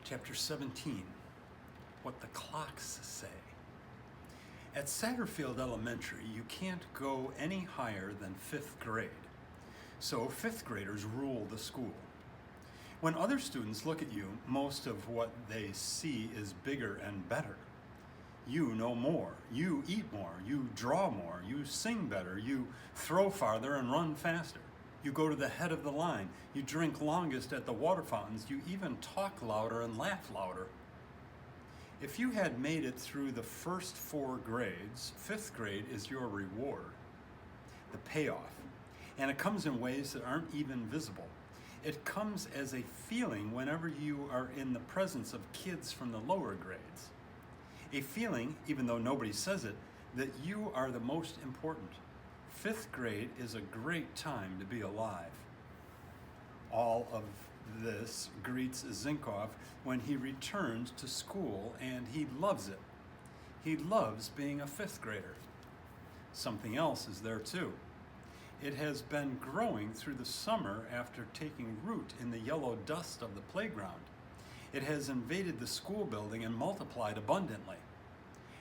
Chapter 17, What the Clocks Say. At Satterfield Elementary, you can't go any higher than 5th grade, so 5th graders rule the school. When other students look at you, most of what they see is bigger and better. You know more, you eat more, you draw more, you sing better, you throw farther and run faster. You go to the head of the line, you drink longest at the water fountains, you even talk louder and laugh louder. If you had made it through the first 4 grades, 5th grade is your reward, the payoff. And it comes in ways that aren't even visible. It comes as a feeling whenever you are in the presence of kids from the lower grades. A feeling, even though nobody says it, that you are the most important. 5th grade is a great time to be alive. All of this greets Zinkoff when he returns to school, and he loves it. He loves being a 5th grader. Something else is there too. It has been growing through the summer after taking root in the yellow dust of the playground. It has invaded the school building and multiplied abundantly.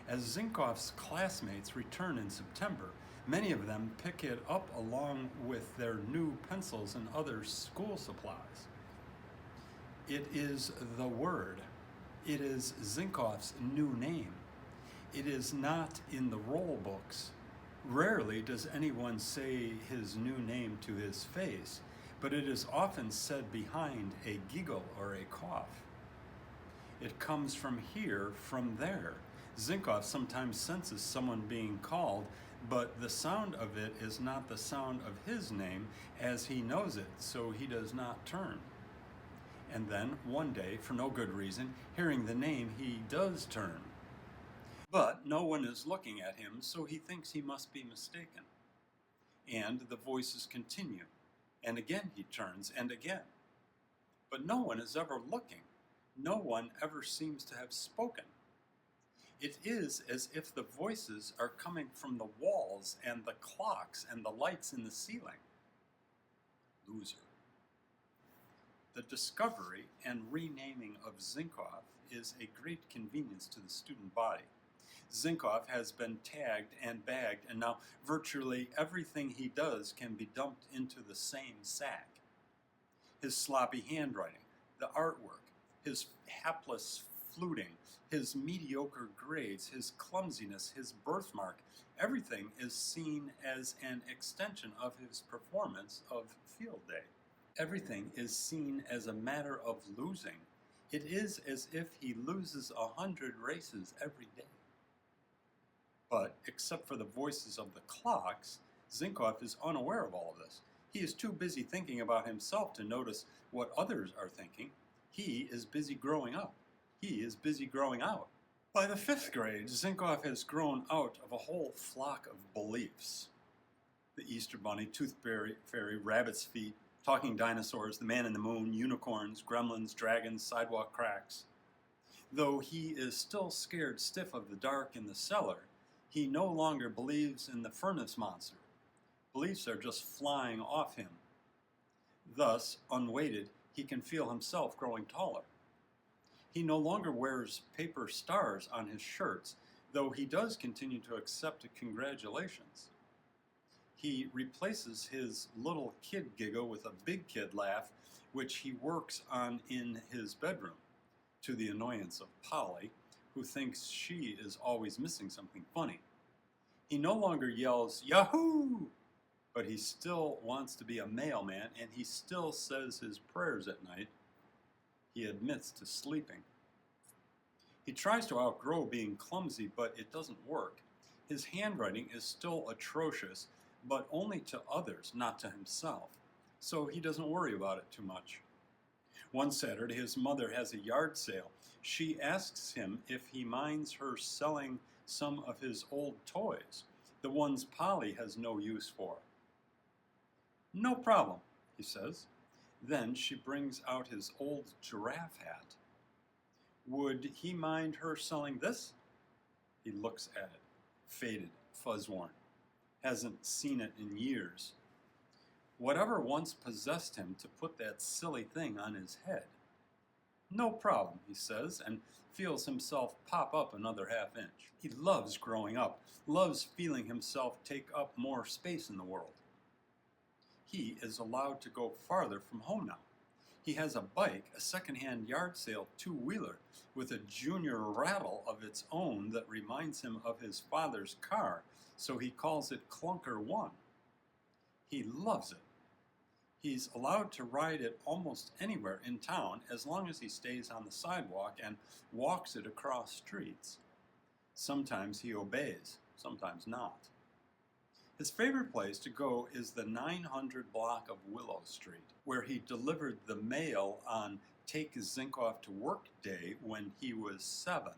As Zinkoff's classmates return in September, many of them pick it up along with their new pencils and other school supplies. It is the word. It is Zinkoff's new name. It is not in the roll books. Rarely does anyone say his new name to his face, but it is often said behind a giggle or a cough. It comes from here, from there. Zinkoff sometimes senses someone being called, but the sound of it is not the sound of his name as he knows it, so he does not turn. And then, one day, for no good reason, hearing the name, he does turn. But no one is looking at him, so he thinks he must be mistaken. And the voices continue, and again he turns, and again. But no one is ever looking. No one ever seems to have spoken. It is as if the voices are coming from the walls and the clocks and the lights in the ceiling. Loser. The discovery and renaming of Zinkoff is a great convenience to the student body. Zinkoff has been tagged and bagged, and now virtually everything he does can be dumped into the same sack. His sloppy handwriting, the artwork, his hapless fluting, his mediocre grades, his clumsiness, his birthmark, everything is seen as an extension of his performance of field day. Everything is seen as a matter of losing. It is as if he loses 100 races every day. But, except for the voices of the clocks, Zinkoff is unaware of all of this. He is too busy thinking about himself to notice what others are thinking. He is busy growing up. He is busy growing out. By the 5th grade, Zinkoff has grown out of a whole flock of beliefs. The Easter Bunny, Tooth Fairy, Rabbit's Feet, Talking Dinosaurs, the Man in the Moon, unicorns, gremlins, dragons, sidewalk cracks. Though he is still scared stiff of the dark in the cellar, he no longer believes in the furnace monster. Beliefs are just flying off him. Thus, unweighted, he can feel himself growing taller. He no longer wears paper stars on his shirts, though he does continue to accept congratulations. He replaces his little kid giggle with a big kid laugh, which he works on in his bedroom, to the annoyance of Polly, who thinks she is always missing something funny. He no longer yells, "Yahoo!" but he still wants to be a mailman, and he still says his prayers at night. He admits to sleeping. He tries to outgrow being clumsy, but it doesn't work. His handwriting is still atrocious, but only to others, not to himself, so he doesn't worry about it too much. One Saturday, his mother has a yard sale. She asks him if he minds her selling some of his old toys, the ones Polly has no use for. "No problem," he says. Then she brings out his old giraffe hat. Would he mind her selling this? He looks at it, faded, fuzz-worn. Hasn't seen it in years. Whatever once possessed him to put that silly thing on his head? No problem, he says, and feels himself pop up another half inch. He loves growing up, loves feeling himself take up more space in the world. He is allowed to go farther from home now. He has a bike, a secondhand yard sale two-wheeler with a junior rattle of its own that reminds him of his father's car, so he calls it Clunker 1. He loves it. He's allowed to ride it almost anywhere in town as long as he stays on the sidewalk and walks it across streets. Sometimes he obeys, sometimes not. His favorite place to go is the 900 block of Willow Street, where he delivered the mail on Take Zinkoff to Work Day when he was 7.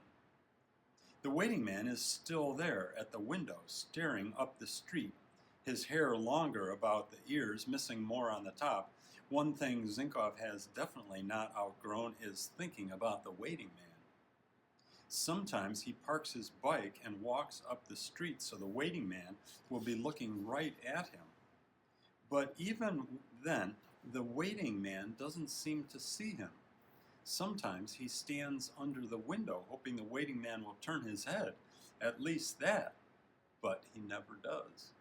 The waiting man is still there at the window, staring up the street, his hair longer about the ears, missing more on the top. One thing Zinkoff has definitely not outgrown is thinking about the waiting man. Sometimes he parks his bike and walks up the street so the waiting man will be looking right at him. But even then, the waiting man doesn't seem to see him. Sometimes he stands under the window hoping the waiting man will turn his head, at least that, but he never does.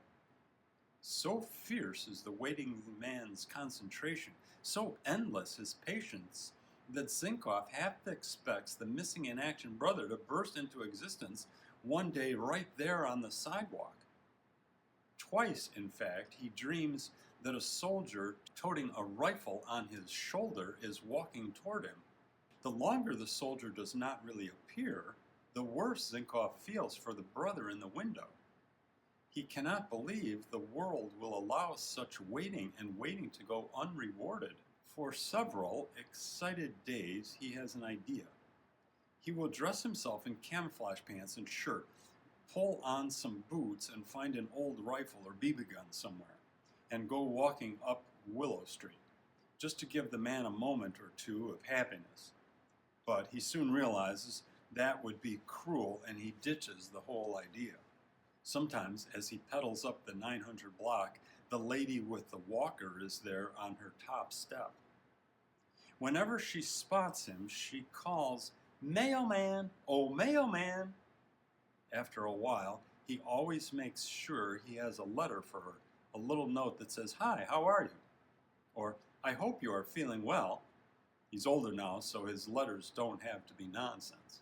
So fierce is the waiting man's concentration, so endless his patience, that Zinkoff half expects the missing in action brother to burst into existence one day right there on the sidewalk. Twice, in fact, he dreams that a soldier toting a rifle on his shoulder is walking toward him. The longer the soldier does not really appear, the worse Zinkoff feels for the brother in the window. He cannot believe the world will allow such waiting and waiting to go unrewarded. For several excited days, he has an idea. He will dress himself in camouflage pants and shirt, pull on some boots and find an old rifle or BB gun somewhere, and go walking up Willow Street, just to give the man a moment or two of happiness. But he soon realizes that would be cruel, and he ditches the whole idea. Sometimes, as he pedals up the 900 block, the lady with the walker is there on her top step. Whenever she spots him, she calls, "Mailman, oh mailman." After a while, he always makes sure he has a letter for her, a little note that says, "Hi, how are you?" Or, "I hope you are feeling well." He's older now, so his letters don't have to be nonsense.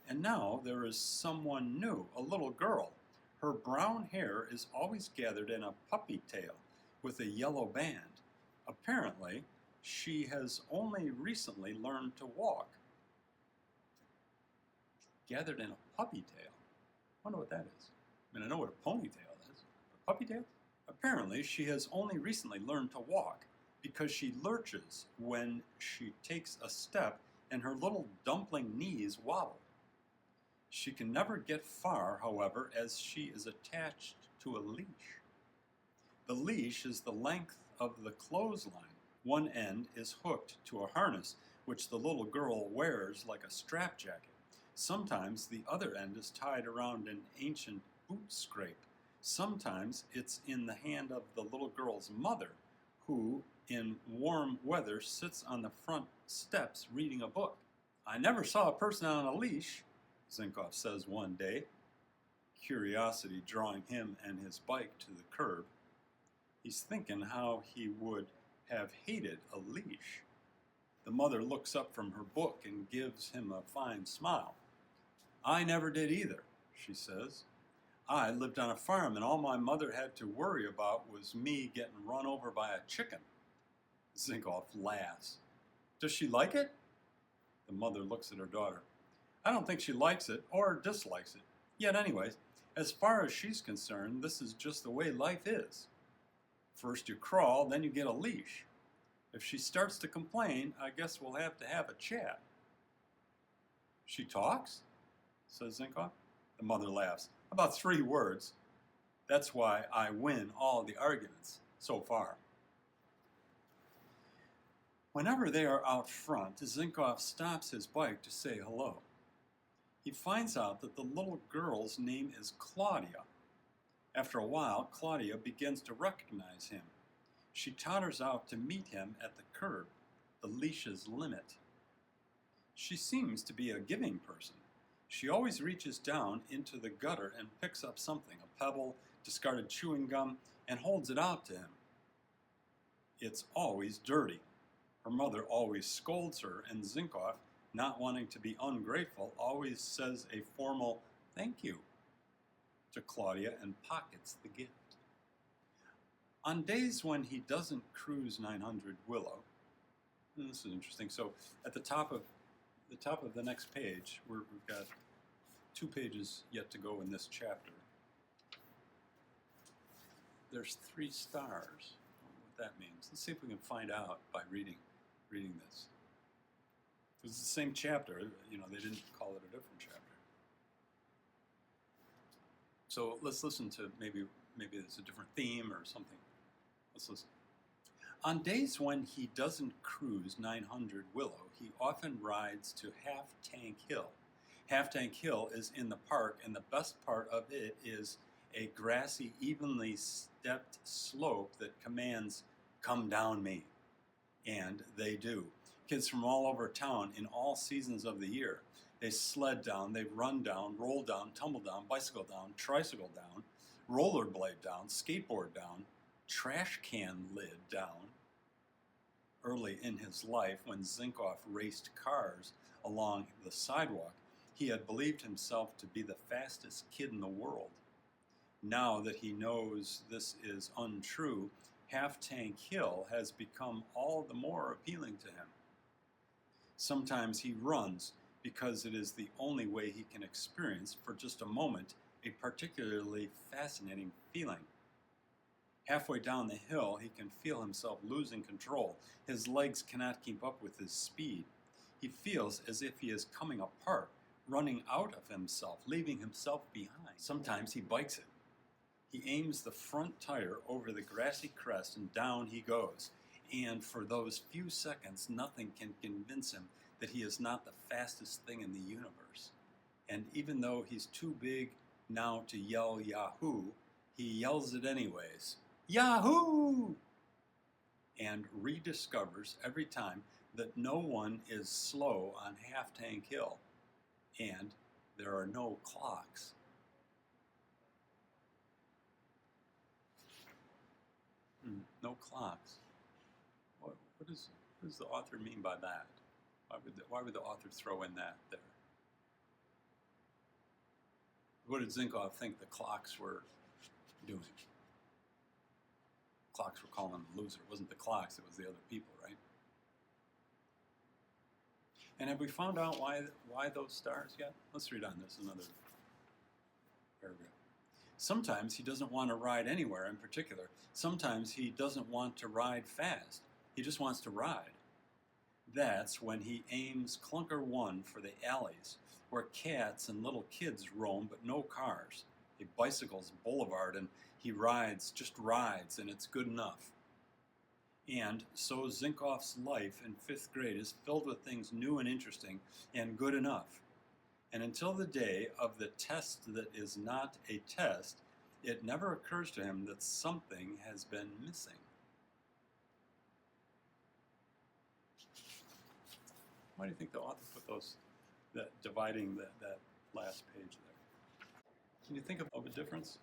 And now there is someone new, a little girl. Her brown hair is always gathered in a puppy tail with a yellow band. Apparently, she has only recently learned to walk. Gathered in a puppy tail? I wonder what that is. I mean, I know what a ponytail is. A puppy tail? Apparently, she has only recently learned to walk because she lurches when she takes a step and her little dumpling knees wobble. She can never get far, however, as she is attached to a leash. The leash is the length of the clothesline. One end is hooked to a harness, which the little girl wears like a strap jacket. Sometimes the other end is tied around an ancient boot scrape. Sometimes it's in the hand of the little girl's mother, who, in warm weather, sits on the front steps reading a book. "I never saw a person on a leash," Zinkoff says one day, curiosity drawing him and his bike to the curb. He's thinking how he would have hated a leash. The mother looks up from her book and gives him a fine smile. "I never did either," she says. "I lived on a farm and all my mother had to worry about was me getting run over by a chicken." Zinkoff laughs. "Does she like it?" The mother looks at her daughter. "I don't think she likes it or dislikes it. Yet anyways, as far as she's concerned, this is just the way life is. First you crawl, then you get a leash. If she starts to complain, I guess we'll have to have a chat." "She talks?" says Zinkoff. The mother laughs. "About 3 words. That's why I win all the arguments so far." Whenever they are out front, Zinkoff stops his bike to say hello. He finds out that the little girl's name is Claudia. After a while, Claudia begins to recognize him. She totters out to meet him at the curb. the leash's limit. She seems to be a giving person. She always reaches down into the gutter and picks up something, a pebble, discarded chewing gum, and holds it out to him. It's always dirty. Her mother always scolds her, and Zinkoff, not wanting to be ungrateful, always says a formal thank you to Claudia and pockets the gift. On days when he doesn't cruise 900 Willow, and this is interesting, so at the top of the next page, we've got 2 pages yet to go in this chapter. There's 3 stars. I don't know what that means. Let's see if we can find out by reading this. It's the same chapter. You know, they didn't call it a different chapter. So let's listen to maybe there's a different theme or something. Let's listen. On days when he doesn't cruise 900 Willow, he often rides to Half Tank Hill. Half Tank Hill is in the park, and the best part of it is a grassy, evenly stepped slope that commands, "Come down me." And they do. Kids from all over town in all seasons of the year. They sled down, they run down, roll down, tumble down, bicycle down, tricycle down, rollerblade down, skateboard down, trash can lid down. Early in his life, when Zinkoff raced cars along the sidewalk, he had believed himself to be the fastest kid in the world. Now that he knows this is untrue, Half Tank Hill has become all the more appealing to him. Sometimes he runs because it is the only way he can experience, for just a moment, a particularly fascinating feeling. Halfway down the hill, he can feel himself losing control. His legs cannot keep up with his speed. He feels as if he is coming apart, running out of himself, leaving himself behind. Sometimes he bikes it. He aims the front tire over the grassy crest and down he goes. And for those few seconds, nothing can convince him that he is not the fastest thing in the universe. And even though he's too big now to yell Yahoo, he yells it anyways. Yahoo! And rediscovers every time that no one is slow on Half Tank Hill, and there are no clocks. No clocks. What does the author mean by that? Why would the author throw in that there? What did Zinkoff think the clocks were doing? Clocks were calling him a loser. It wasn't the clocks, it was the other people, right? And have we found out why those stars yet? Let's read on this another paragraph. Sometimes he doesn't want to ride anywhere in particular. Sometimes he doesn't want to ride fast. He just wants to ride. That's when he aims Clunker 1 for the alleys, where cats and little kids roam but no cars. A bicycle's boulevard, and he just rides, and it's good enough. And so Zinkoff's life in 5th grade is filled with things new and interesting and good enough. And until the day of the test that is not a test, it never occurs to him that something has been missing. Why do you think the author put dividing that last page there? Can you think of a difference?